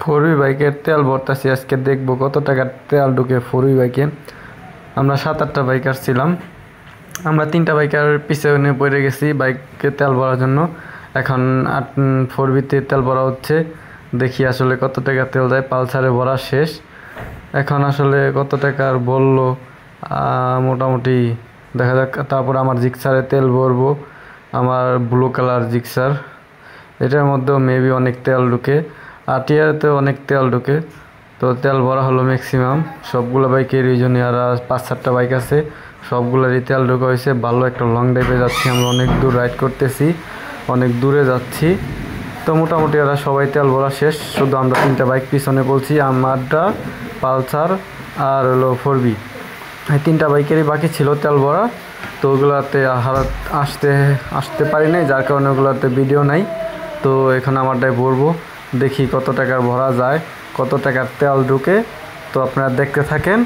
ফোরবি বাইকের তেল ভরতাছি। আজকে দেখবো কত টাকার তেল ঢুকে ফোরবি বাইকে। আমরা 7-8টা বাইকার ছিলাম। আমরা 3টা বাইকার পিছনে পড়ে গেছি বাইকে তেল ভরার জন্য। এখন ফোরবিতে তেল ভরা হচ্ছে। দেখি আসলে কত টাকা তেল দেয়। পালসারে ভরা শেষ। এখন আসলে কত টাকার বললো মোটামুটি দেখা যাক। তারপর আমার জিক্সারে তেল ভরবো, আমার ব্লু কালার জিক্সার। এটার মধ্যেও মেবি অনেক তেল ঢুকে, আটিয়াতে অনেক তেল ঢুকে। তো তেল ভরা হলো ম্যাক্সিমাম সবগুলো বাইকের। এই জন্য আর 5-7টা বাইক আছে, সবগুলোরই তেল ঢোকা হয়েছে। ভালো একটা লং ড্রাইভে যাচ্ছি আমরা, অনেক দূর রাইড করতেছি, অনেক দূরে যাচ্ছি। তো মোটামুটি এরা সবাই তেল ভরা শেষ, শুধু আমরা 3টা বাইক পিছনে বলছি, আমারটা, পালসার আর হলো ফোরবি। এই 3টা বাইকেরই বাকি ছিল তেল ভরা। তো ওগুলাতে আসতে পারি নাই, যার কারণে ওগুলোতে ভিডিও নাই। তো এখন আমারটাই ভরবো, দেখি কত টাকার ভরা যায়, কত টাকার তেল ঢুকে। তো আপনারা দেখতে থাকেন।